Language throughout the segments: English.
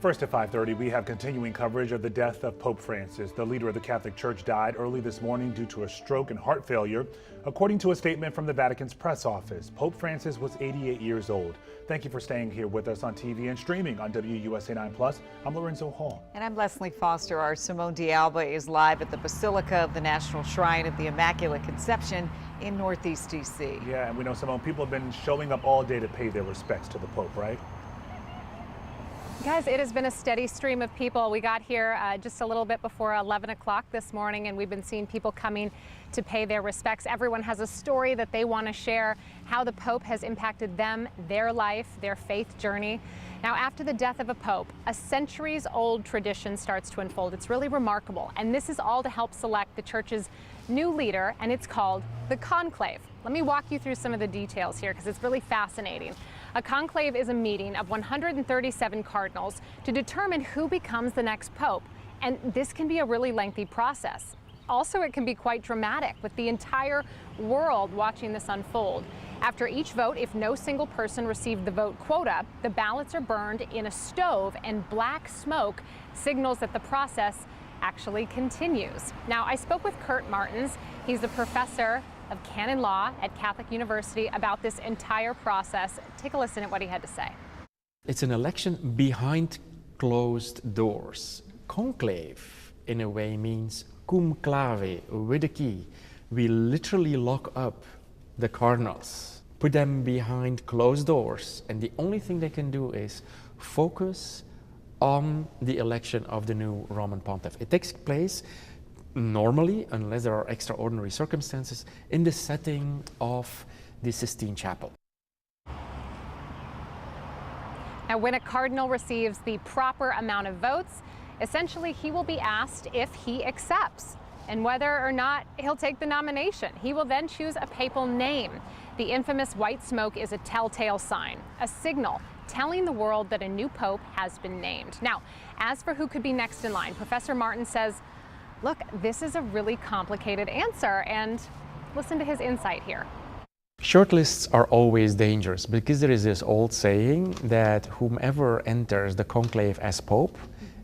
First at 5:30, we have continuing coverage of the death of Pope Francis. The leader of the Catholic Church died early this morning due to a stroke and heart failure. According to a statement from the Vatican's press office, Pope Francis was 88 years old. Thank you for staying here with us on TV and streaming on WUSA 9+. I'm Lorenzo Hall. And I'm Leslie Foster. Our Simone D'Alba is live at the Basilica of the National Shrine of the Immaculate Conception in Northeast D.C. Yeah, and we know, Simone, people have been showing up all day to pay their respects to the Pope, right? Guys, it has been a steady stream of people. We got here just a little bit before 11 o'clock this morning, and we've been seeing people coming to pay their respects. Everyone has a story that they want to share, how the Pope has impacted them, their life, their faith journey. Now, after the death of a Pope, a centuries-old tradition starts to unfold. It's really remarkable, and this is all to help select the Church's new leader, and it's called the Conclave. Let me walk you through some of the details here because it's really fascinating. A conclave is a meeting of 137 cardinals to determine who becomes the next pope, and this can be a really lengthy process. Also, it can be quite dramatic, with the entire world watching this unfold. After each vote, if no single person received the vote quota, the ballots are burned in a stove, and black smoke signals that the process actually continues. Now, I spoke with Kurt Martins. He's a professor of canon law at Catholic University about this entire process. Take a listen at what he had to say. It's an election behind closed doors. Conclave, in a way, means cum clave, with a key. We literally lock up the cardinals, put them behind closed doors, and the only thing they can do is focus on the election of the new Roman Pontiff. It takes place normally, unless there are extraordinary circumstances, in the setting of the Sistine Chapel. Now, when a cardinal receives the proper amount of votes, essentially he will be asked if he accepts and whether or not he'll take the nomination. He will then choose a papal name. The infamous white smoke is a telltale sign, a signal telling the world that a new pope has been named. Now, as for who could be next in line, Professor Martin says, look, this is a really complicated answer, and listen to his insight here. Shortlists are always dangerous because there is this old saying that whomever enters the conclave as pope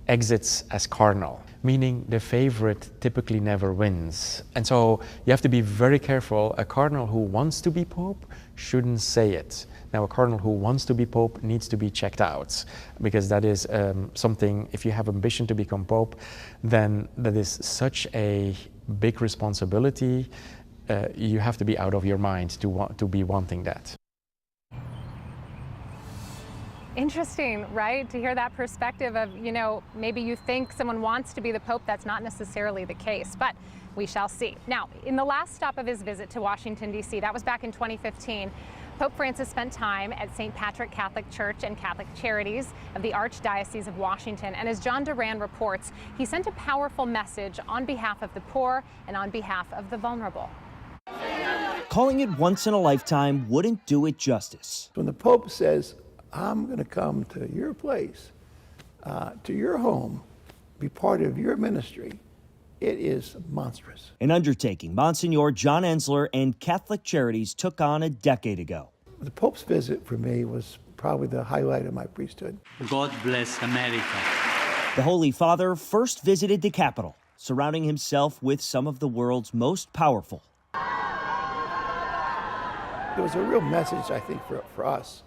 exits as cardinal, meaning the favorite typically never wins. And so you have to be very careful. A cardinal who wants to be pope shouldn't say it. Now, a cardinal who wants to be pope needs to be checked out, because that is something, if you have ambition to become pope, then that is such a big responsibility. You have to be out of your mind to be wanting that. Interesting, right? To hear that perspective of, you know, maybe you think someone wants to be the Pope, that's not necessarily the case, but we shall see. Now, in the last stop of his visit to Washington, D.C., that was back in 2015, Pope Francis spent time at St. Patrick Catholic Church and Catholic Charities of the Archdiocese of Washington. And as John Duran reports, he sent a powerful message on behalf of the poor and on behalf of the vulnerable. Calling it once in a lifetime wouldn't do it justice. When the Pope says, I'm going to come to your place, to your home, be part of your ministry, it is monstrous. An undertaking Monsignor John Ensler and Catholic Charities took on a decade ago. The Pope's visit for me was probably the highlight of my priesthood. God bless America. The Holy Father first visited the Capitol, surrounding himself with some of the world's most powerful. It was a real message, I think, for us,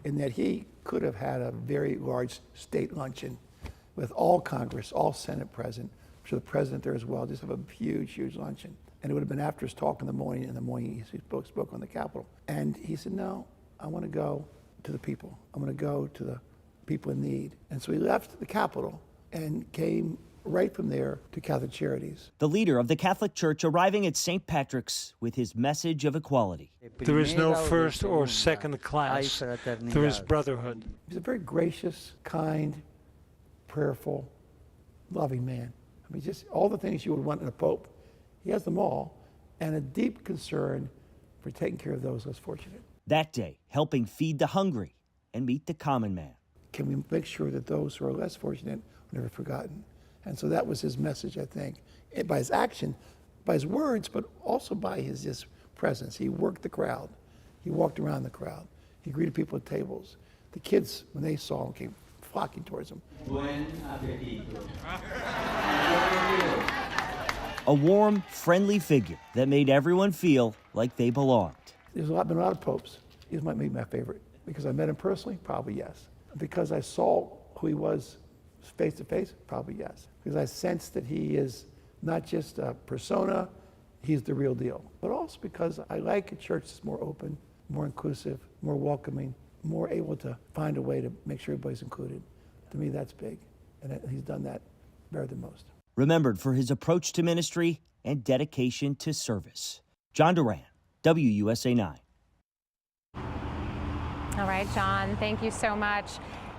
in that he could have had a very large state luncheon with all Congress, all Senate present. I'm sure the president there as well, just have a huge, huge luncheon. And it would have been after his talk in the morning. In the morning, he spoke on the Capitol. And he said, no, I want to go to the people. I want to go to the people in need. And so he left the Capitol and came right from there to Catholic Charities. The leader of the Catholic Church arriving at St. Patrick's with his message of equality. There is no first or second class. There is brotherhood. He's a very gracious, kind, prayerful, loving man. I mean, just all the things you would want in a pope. He has them all, and a deep concern for taking care of those less fortunate. That day, helping feed the hungry and meet the common man. Can we make sure that those who are less fortunate are never forgotten? And so that was his message, I think, by his action, by his words, but also by his just presence. He worked the crowd. He walked around the crowd. He greeted people at tables. The kids, when they saw him, came flocking towards him. A warm, friendly figure that made everyone feel like they belonged. There's been a lot of popes. He might be my favorite. Because I met him personally, probably yes. Because I saw who he was face to face, probably yes. Because I sensed that he is not just a persona, he's the real deal. But also because I like a church that's more open, more inclusive, more welcoming, more able to find a way to make sure everybody's included. To me, that's big. And he's done that better than most. Remembered for his approach to ministry and dedication to service. John Duran, WUSA 9. All right, John, thank you so much.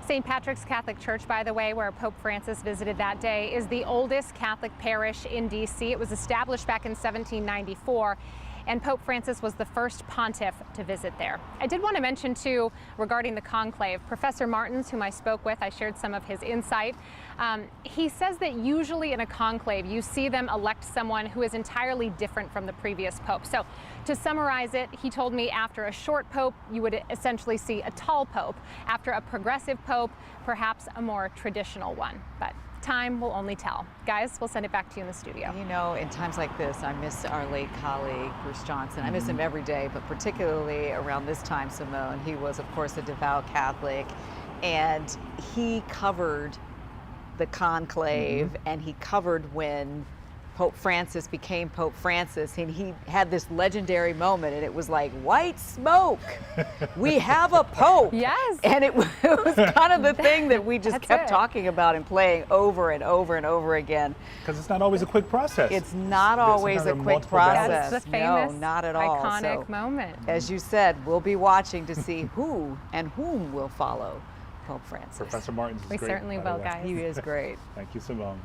St. Patrick's Catholic Church, by the way, where Pope Francis visited that day, is the oldest Catholic parish in D.C. It was established back in 1794. And Pope Francis was the first pontiff to visit there. I did want to mention, too, regarding the conclave, Professor Martins, whom I spoke with, I shared some of his insight. He says that usually in a conclave, you see them elect someone who is entirely different from the previous pope. So to summarize it, he told me after a short pope, you would essentially see a tall pope. After a progressive pope, perhaps a more traditional one. But time will only tell. Guys, we'll send it back to you in the studio. You know, in times like this, I miss our late colleague, Bruce Johnson. I miss him every day, but particularly around this time, Simone. He was, of course, a devout Catholic, and he covered the conclave, and he covered when Pope Francis became Pope Francis, and he had this legendary moment, and it was like, white smoke, we have a pope. Yes. And it was kind of the thing that we just kept talking about and playing over and over and over again. Because it's not always a quick process. It's not always a quick process. That's the famous, no, not at all. iconic So, moment. as you said, we'll be watching to see who and whom will follow Pope Francis. Professor Martins is We great. certainly by the will, way. guys. He is great. Thank you, Simone.